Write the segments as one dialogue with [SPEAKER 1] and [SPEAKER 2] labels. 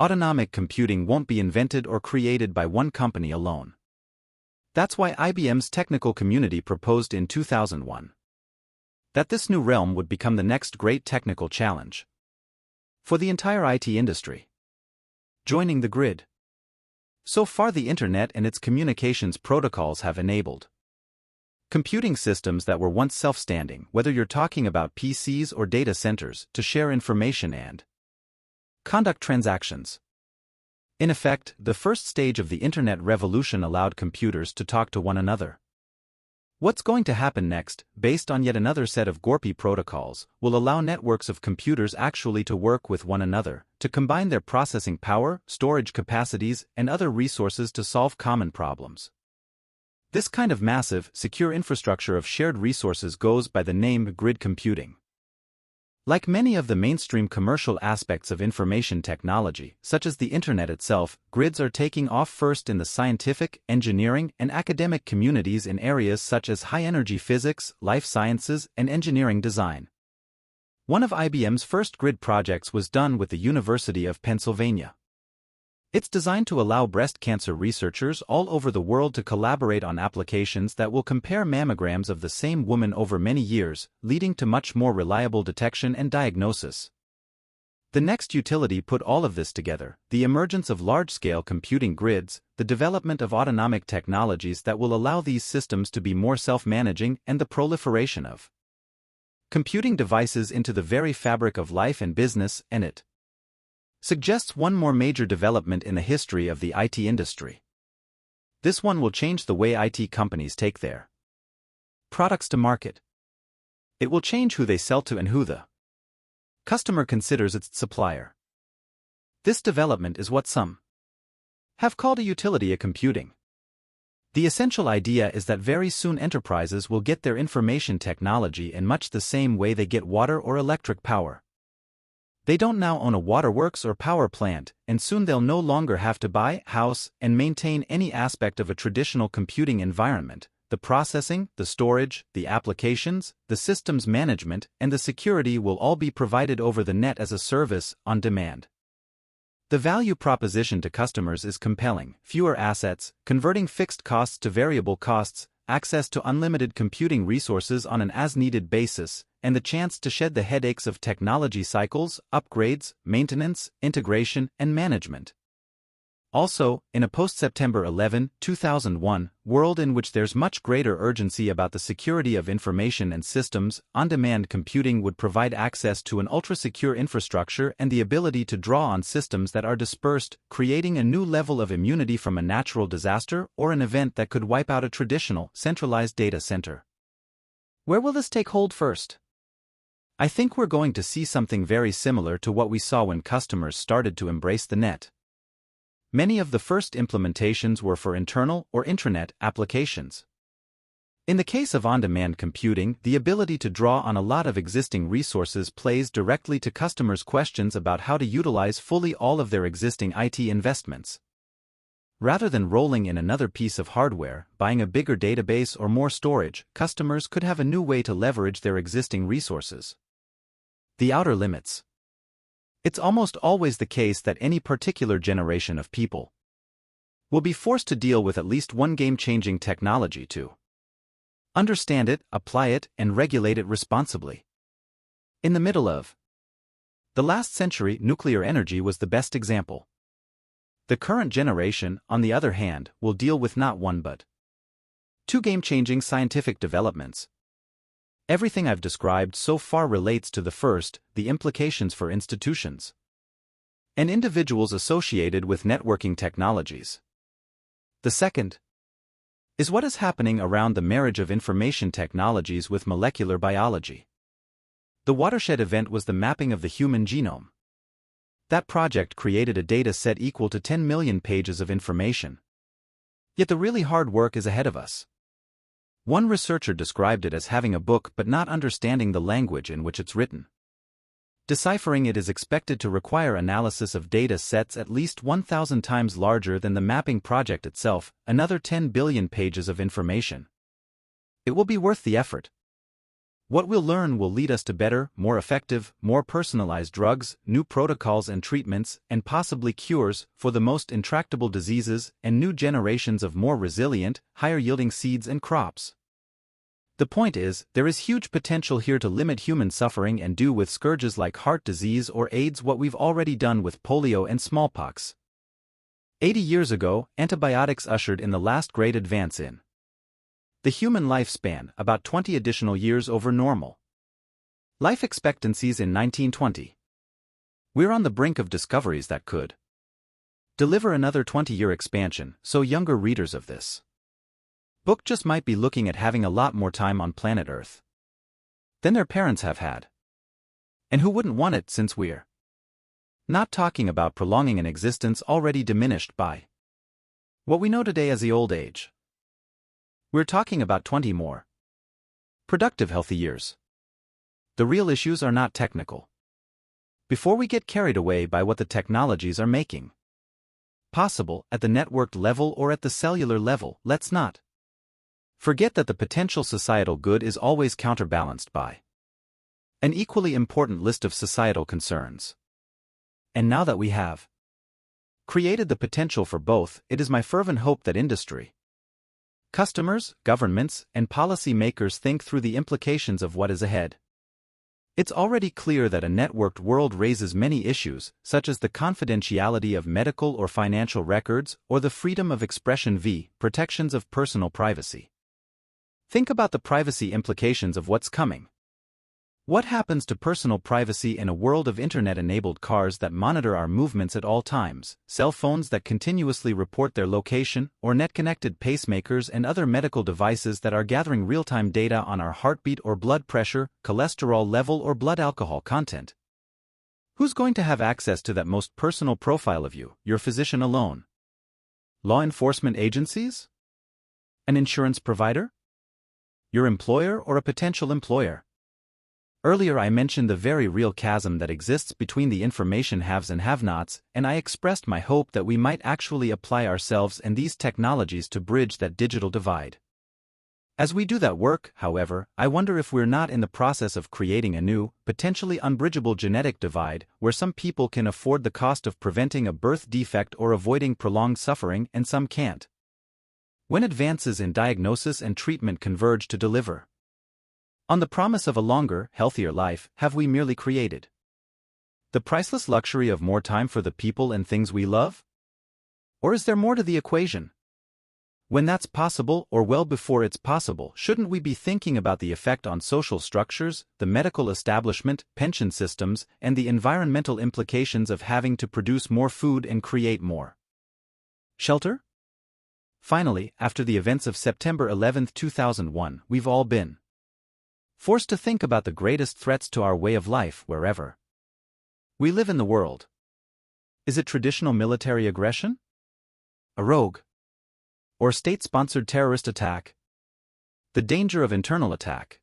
[SPEAKER 1] autonomic computing won't be invented or created by one company alone. That's why IBM's technical community proposed in 2001 that this new realm would become the next great technical challenge for the entire IT industry. Joining the grid. So far, the Internet and its communications protocols have enabled computing systems that were once self-standing, whether you're talking about PCs or data centers, to share information and conduct transactions. In effect, the first stage of the Internet revolution allowed computers to talk to one another. What's going to happen next, based on yet another set of GORPy protocols, will allow networks of computers actually to work with one another, to combine their processing power, storage capacities, and other resources to solve common problems. This kind of massive, secure infrastructure of shared resources goes by the name grid computing. Like many of the mainstream commercial aspects of information technology, such as the Internet itself, grids are taking off first in the scientific, engineering, and academic communities in areas such as high-energy physics, life sciences, and engineering design. One of IBM's first grid projects was done with the University of Pennsylvania. It's designed to allow breast cancer researchers all over the world to collaborate on applications that will compare mammograms of the same woman over many years, leading to much more reliable detection and diagnosis. The next utility put all of this together: the emergence of large-scale computing grids, the development of autonomic technologies that will allow these systems to be more self-managing, and the proliferation of computing devices into the very fabric of life and business, and it suggests one more major development in the history of the IT industry. This one will change the way IT companies take their products to market. It will change who they sell to and who the customer considers its supplier. This development is what some have called a utility of computing. The essential idea is that very soon enterprises will get their information technology in much the same way they get water or electric power. They don't now own a waterworks or power plant, and soon they'll no longer have to buy, house, and maintain any aspect of a traditional computing environment. The processing, the storage, the applications, the systems management, and the security will all be provided over the net as a service, on demand. The value proposition to customers is compelling: fewer assets, converting fixed costs to variable costs, access to unlimited computing resources on an as-needed basis, and the chance to shed the headaches of technology cycles, upgrades, maintenance, integration, and management. Also, in a post-September 11, 2001, world in which there's much greater urgency about the security of information and systems, on-demand computing would provide access to an ultra-secure infrastructure and the ability to draw on systems that are dispersed, creating a new level of immunity from a natural disaster or an event that could wipe out a traditional, centralized data center. Where will this take hold first? I think we're going to see something very similar to what we saw when customers started to embrace the net. Many of the first implementations were for internal or intranet applications. In the case of on-demand computing, the ability to draw on a lot of existing resources plays directly to customers' questions about how to utilize fully all of their existing IT investments. Rather than rolling in another piece of hardware, buying a bigger database or more storage, customers could have a new way to leverage their existing resources. The outer limits. It's almost always the case that any particular generation of people will be forced to deal with at least one game-changing technology to understand it, apply it, and regulate it responsibly. In the middle of the last century, nuclear energy was the best example. The current generation, on the other hand, will deal with not one but two game-changing scientific developments. Everything I've described so far relates to the first, the implications for institutions and individuals associated with networking technologies. The second is what is happening around the marriage of information technologies with molecular biology. The watershed event was the mapping of the human genome. That project created a data set equal to 10 million pages of information. Yet the really hard work is ahead of us. One researcher described it as having a book but not understanding the language in which it's written. Deciphering it is expected to require analysis of data sets at least 1,000 times larger than the mapping project itself, another 10 billion pages of information. It will be worth the effort. What we'll learn will lead us to better, more effective, more personalized drugs, new protocols and treatments, and possibly cures for the most intractable diseases and new generations of more resilient, higher-yielding seeds and crops. The point is, there is huge potential here to limit human suffering and do with scourges like heart disease or AIDS what we've already done with polio and smallpox. 80 years ago, antibiotics ushered in the last great advance in the human lifespan, about 20 additional years over normal life expectancies in 1920. We're on the brink of discoveries that could deliver another 20-year expansion, so younger readers of this book just might be looking at having a lot more time on planet Earth than their parents have had. And who wouldn't want it, since we're not talking about prolonging an existence already diminished by what we know today as the old age. We're talking about 20 more productive healthy years. The real issues are not technical. Before we get carried away by what the technologies are making possible at the networked level or at the cellular level, let's not forget that the potential societal good is always counterbalanced by an equally important list of societal concerns. And now that we have created the potential for both, it is my fervent hope that industry, customers, governments, and policy makers think through the implications of what is ahead. It's already clear that a networked world raises many issues, such as the confidentiality of medical or financial records, or the freedom of expression v. protections of personal privacy. Think about the privacy implications of what's coming. What happens to personal privacy in a world of internet-enabled cars that monitor our movements at all times, cell phones that continuously report their location, or net-connected pacemakers and other medical devices that are gathering real-time data on our heartbeat or blood pressure, cholesterol level or blood alcohol content? Who's going to have access to that most personal profile of you, your physician alone? Law enforcement agencies? An insurance provider? Your employer or a potential employer? Earlier I mentioned the very real chasm that exists between the information haves and have-nots, and I expressed my hope that we might actually apply ourselves and these technologies to bridge that digital divide. As we do that work, however, I wonder if we're not in the process of creating a new, potentially unbridgeable genetic divide, where some people can afford the cost of preventing a birth defect or avoiding prolonged suffering and some can't. When advances in diagnosis and treatment converge to deliver on the promise of a longer, healthier life, have we merely created the priceless luxury of more time for the people and things we love? Or is there more to the equation? When that's possible, or well before it's possible, shouldn't we be thinking about the effect on social structures, the medical establishment, pension systems, and the environmental implications of having to produce more food and create more shelter? Finally, after the events of September 11, 2001, we've all been forced to think about the greatest threats to our way of life wherever we live in the world. Is it traditional military aggression? A rogue or state-sponsored terrorist attack? The danger of internal attack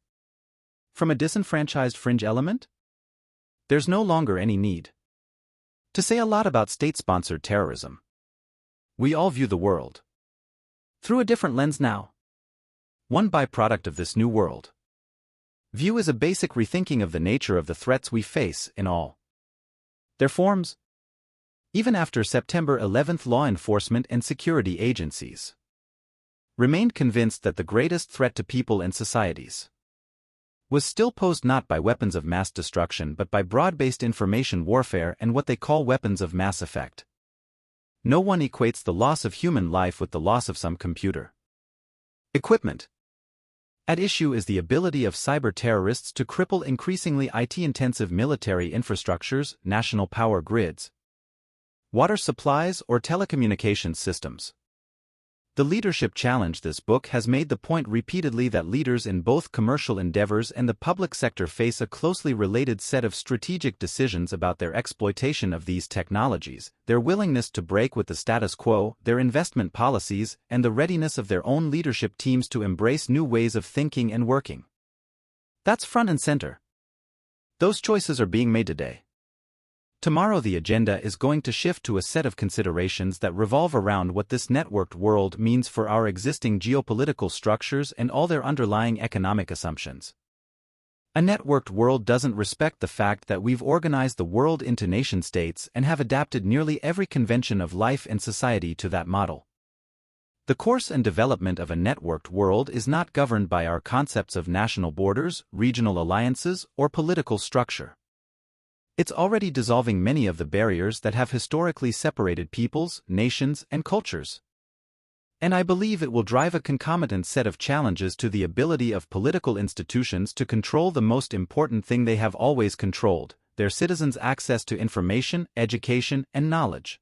[SPEAKER 1] from a disenfranchised fringe element? There's no longer any need to say a lot about state-sponsored terrorism. We all view the world through a different lens now. One byproduct of this new world view is a basic rethinking of the nature of the threats we face in all their forms. Even after September 11, law enforcement and security agencies remained convinced that the greatest threat to people and societies was still posed not by weapons of mass destruction but by broad-based information warfare and what they call weapons of mass effect. No one equates the loss of human life with the loss of some computer equipment. At issue is the ability of cyber terrorists to cripple increasingly IT-intensive military infrastructures, national power grids, water supplies, or telecommunications systems. The leadership challenge. This book has made the point repeatedly that leaders in both commercial endeavors and the public sector face a closely related set of strategic decisions about their exploitation of these technologies, their willingness to break with the status quo, their investment policies, and the readiness of their own leadership teams to embrace new ways of thinking and working. That's front and center. Those choices are being made today. Tomorrow the agenda is going to shift to a set of considerations that revolve around what this networked world means for our existing geopolitical structures and all their underlying economic assumptions. A networked world doesn't respect the fact that we've organized the world into nation-states and have adapted nearly every convention of life and society to that model. The course and development of a networked world is not governed by our concepts of national borders, regional alliances, or political structure. It's already dissolving many of the barriers that have historically separated peoples, nations, and cultures. And I believe it will drive a concomitant set of challenges to the ability of political institutions to control the most important thing they have always controlled: their citizens' access to information, education, and knowledge.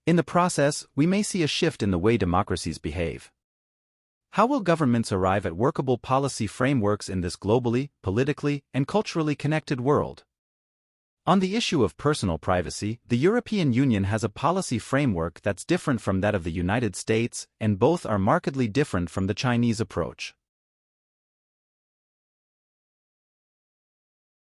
[SPEAKER 1] In the process, we may see a shift in the way democracies behave. How will governments arrive at workable policy frameworks in this globally, politically, and culturally connected world? On the issue of personal privacy, the European Union has a policy framework that's different from that of the United States, and both are markedly different from the Chinese approach.